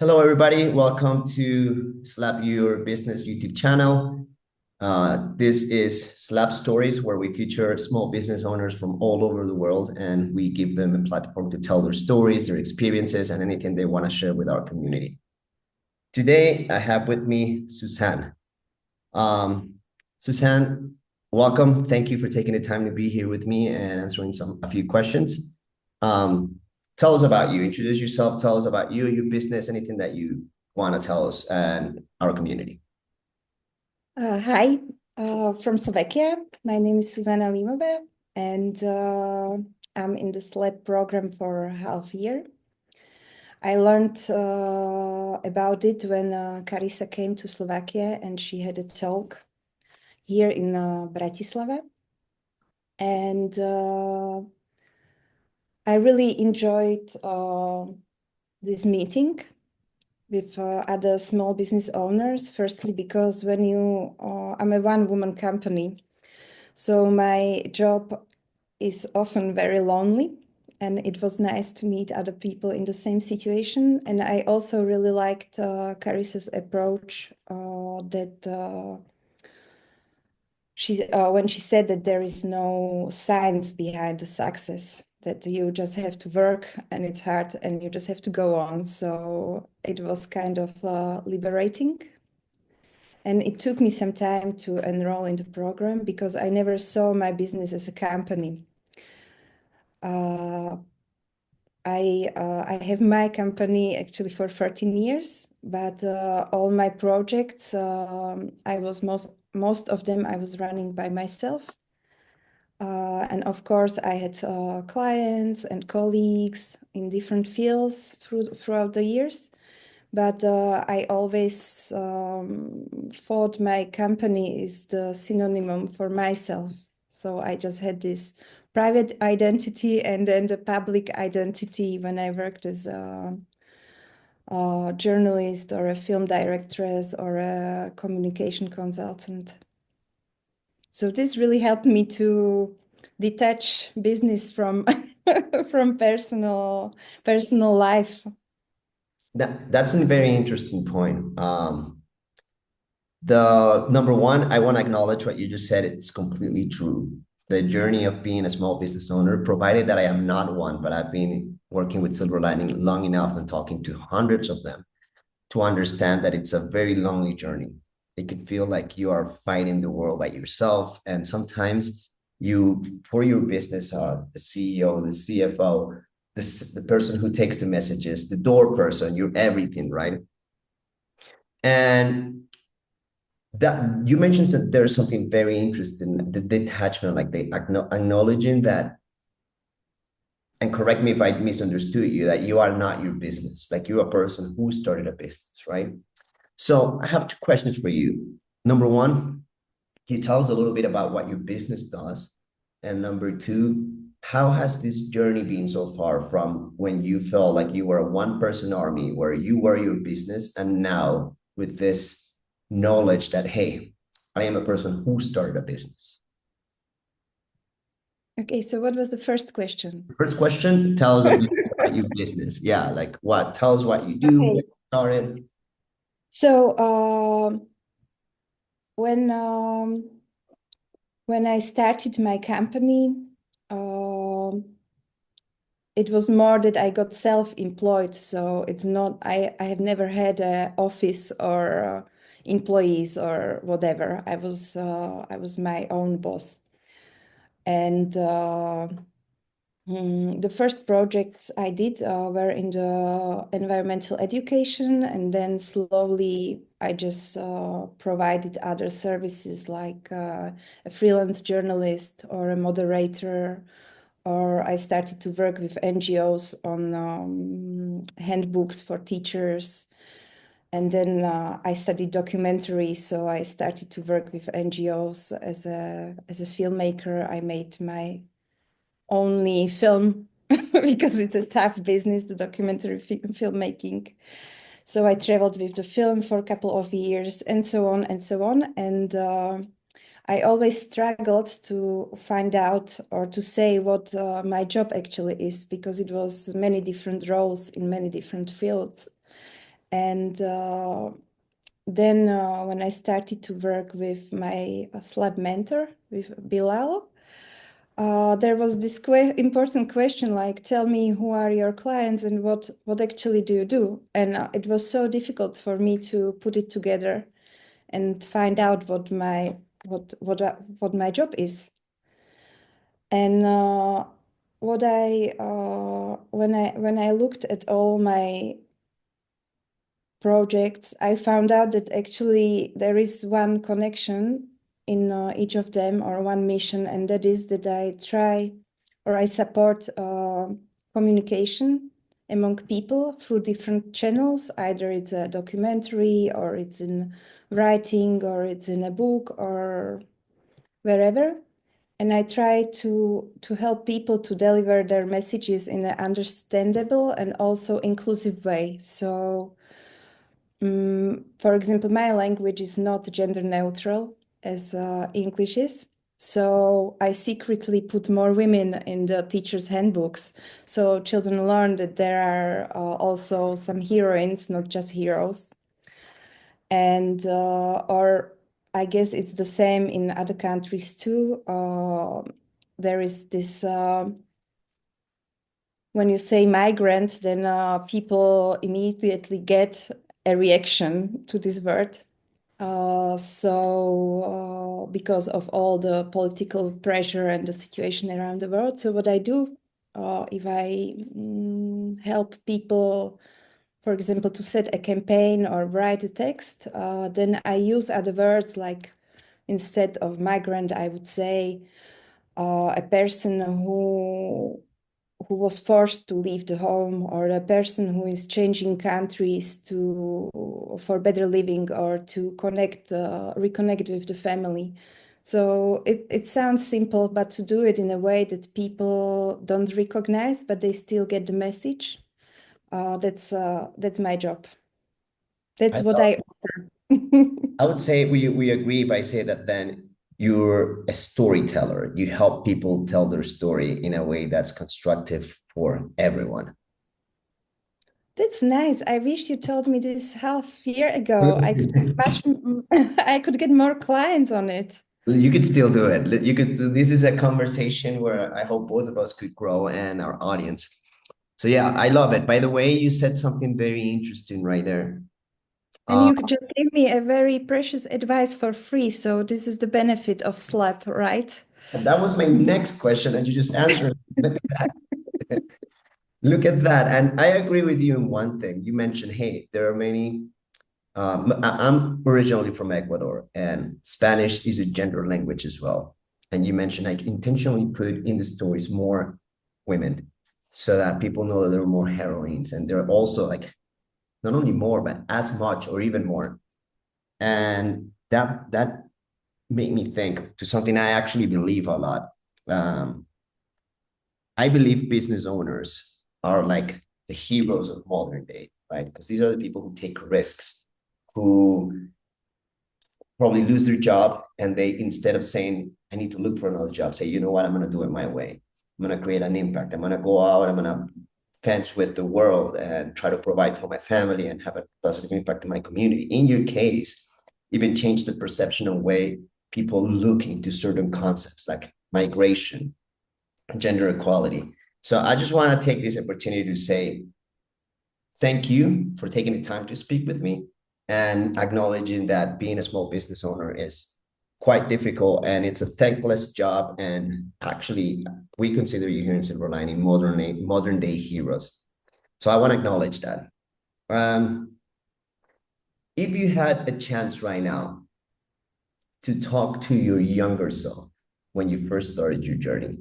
Hello, everybody. Welcome to Slap Your Business YouTube channel. This is Slap Stories, where we feature small business owners from all over the world, and we give them a platform to tell their stories, their experiences, and anything they want to share with our community. Today, I have with me Zuzana. Um, Zuzana, welcome. Thank you for taking the time to be here with me and answering a few questions. Um, Tell us about you. Introduce yourself. Tell us about you, your business, anything that you want to tell us and our community. Hi, from Slovakia. My name is Zuzana Límová, and I'm in the SLAB program for half year. I learned about it when Karisa came to Slovakia and she had a talk here in Bratislava. And I really enjoyed this meeting with other small business owners. Firstly, because I'm a one-woman company, so my job is often very lonely, and it was nice to meet other people in the same situation. And I also really liked Carissa's approach when she said that there is no science behind the success, that you just have to work and it's hard and you just have to go on. So it was kind of liberating. And it took me some time to enroll in the program because I never saw my business as a company. Uh, I have my company actually for 13 years, but all my projects, I was most of them I was running by myself. And of course, I had clients and colleagues in different fields throughout the years. But I always thought my company is the synonym for myself. So I just had this private identity and then the public identity when I worked as a journalist or a film directress or a communication consultant. So this really helped me to detach business from from personal life. That's a very interesting point. The number one, I want to acknowledge what you just said. It's completely true. The journey of being a small business owner, provided that I am not one, but I've been working with Silver Lining long enough and talking to hundreds of them to understand that it's a very lonely journey. It could feel like you are fighting the world by yourself. And sometimes you, for your business, the CEO, the CFO, the person who takes the messages, the door person, you're everything, right? And that you mentioned that there's something very interesting, the detachment, like the acknowledging that, and correct me if I misunderstood you, that you are not your business, like you're a person who started a business, right? So I have two questions for you. Number one, can you tell us a little bit about what your business does? And number two, how has this journey been so far from when you felt like you were a one-person army, where you were your business, and now with this knowledge that, hey, I am a person who started a business? Okay, so what was the first question? First question, tell us a bit about your business. Yeah, like what? Tell us what you do, when Okay. you started. So when um, when I started my company, um, it was more that I got self-employed. So it's not I have never had an office or employees or whatever. I was my own boss, and the first projects I did were in the environmental education, and then slowly I just provided other services like a freelance journalist or a moderator, or I started to work with NGOs on handbooks for teachers. And then I studied documentary, so I started to work with NGOs as a filmmaker. I made my only film because it's a tough business, the documentary filmmaking. So I traveled with the film for a couple of years and so on and so on. And I always struggled to find out or to say what my job actually is, because it was many different roles in many different fields. And then when I started to work with my slab mentor, with Bilal, there was this important question like, tell me who are your clients and what actually do you do? And it was so difficult for me to put it together and find out what my job is. And what I when I looked at all my projects, I found out that actually there is one connection in each of them, or one mission, and that is that I try or I support communication among people through different channels. Either it's a documentary, or it's in writing, or it's in a book, or wherever. And I try to help people to deliver their messages in an understandable and also inclusive way. So for example, my language is not gender neutral as English is. So I secretly put more women in the teachers' handbooks. So children learn that there are also some heroines, not just heroes. And, or I guess it's the same in other countries too. There is this, when you say migrant, then people immediately get a reaction to this word. Because of all the political pressure and the situation around the world. So what I do, if I help people, for example, to set a campaign or write a text, then I use other words like instead of migrant, I would say a person who was forced to leave the home, or a person who is changing countries to for better living, or to reconnect with the family. So it sounds simple, but to do it in a way that people don't recognize, but they still get the message. That's my job. That's I what love I it. offer. I would say we agree by say that then you're a storyteller. You help people tell their story in a way that's constructive for everyone. That's nice. I wish you told me this half year ago. I could get I could get more clients on it. You could still do it. You could. This is a conversation where I hope both of us could grow and our audience. So yeah, I love it. By the way, you said something very interesting right there. And Uh, you could just give me a very precious advice for free. So this is the benefit of SLAP, right? that was my next question, and you just answered. Look at that. And I agree with you in one thing. You mentioned, hey, there are many. I'm originally from Ecuador, and Spanish is a gender language as well. And you mentioned I intentionally put in the stories more women so that people know that there are more heroines, and they're also like not only more, but as much or even more. And that made me think to something I actually believe a lot. Um, I believe business owners are like the heroes of modern day, right? Because these are the people who take risks, who probably lose their job, and they, instead of saying, I need to look for another job, say, you know what, I'm going to do it my way. I'm going to create an impact. I'm going to go out, I'm going to fence with the world and try to provide for my family and have a positive impact in my community. In your case, even change the perception of way people look into certain concepts like migration, gender equality. So I just want to take this opportunity to say thank you for taking the time to speak with me and acknowledging that being a small business owner is quite difficult and it's a thankless job. And actually, we consider you here in Silver Lining modern day heroes. So I want to acknowledge that. Um, if you had a chance right now to talk to your younger self when you first started your journey,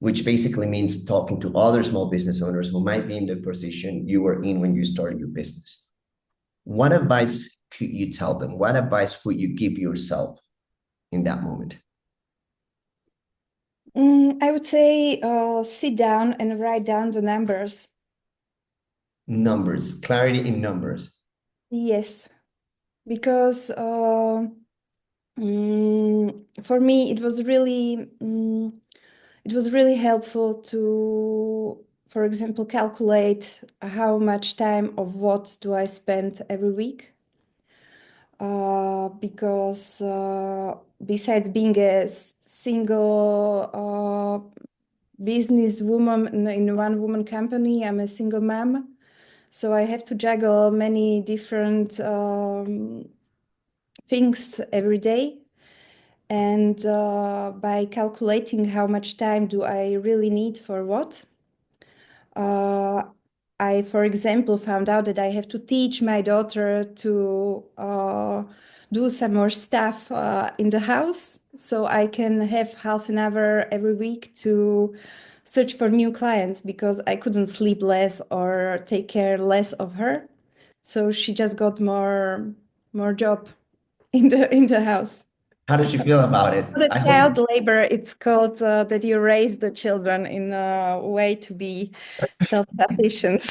which basically means talking to other small business owners who might be in the position you were in when you started your business, what advice could you tell them? What advice would you give yourself in that moment? I would say sit down and write down the numbers. Numbers, clarity in numbers. Yes, because for me it was really helpful to for example, calculate how much time of what do I spend every week. Because besides being a single businesswoman in one woman company, I'm a single mom. So I have to juggle many different things every day. And by calculating how much time do I really need for what, uh, I, for example, found out that I have to teach my daughter to do some more stuff in the house, so I can have half an hour every week to search for new clients because I couldn't sleep less or take care less of her. So she just got more job in the house. How did you feel about it? Not I a hope child labor, it's called that you raise the children in a way to be self-sufficient.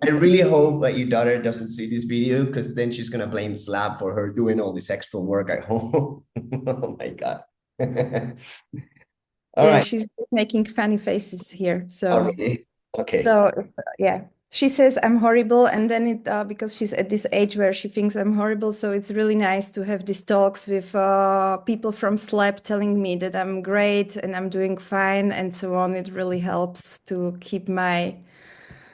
I really hope that your daughter doesn't see this video because then she's gonna blame Slab for her doing all this extra work at home. Oh my God. All Yeah, right. she's making funny faces here. Oh, really? Okay. So yeah, she says I'm horrible, and then it because she's at this age where she thinks I'm horrible. So it's really nice to have these talks with people from SLAP telling me that I'm great and I'm doing fine and so on. It really helps to keep my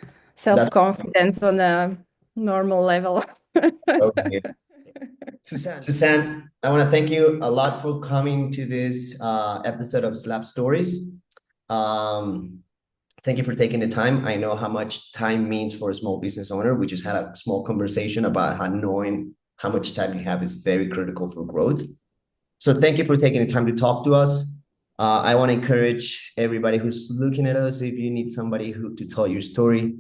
That's self-confidence on a normal level. okay. Suzanne, I want to thank you a lot for coming to this episode of Slap Stories. Um, Thank you for taking the time. I know how much time means for a small business owner. We just had a small conversation about how knowing how much time you have is very critical for growth. So thank you for taking the time to talk to us. I want to encourage everybody who's looking at us, if you need somebody who to tell your story,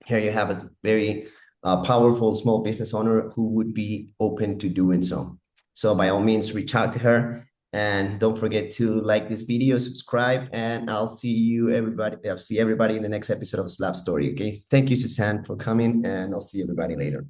here you have a very powerful small business owner who would be open to doing so. So by all means, reach out to her. And don't forget to like this video, subscribe, and I'll see you everybody. I'll see everybody in the next episode of Slap Story. Okay. Thank you, Suzanne, for coming, and I'll see everybody later.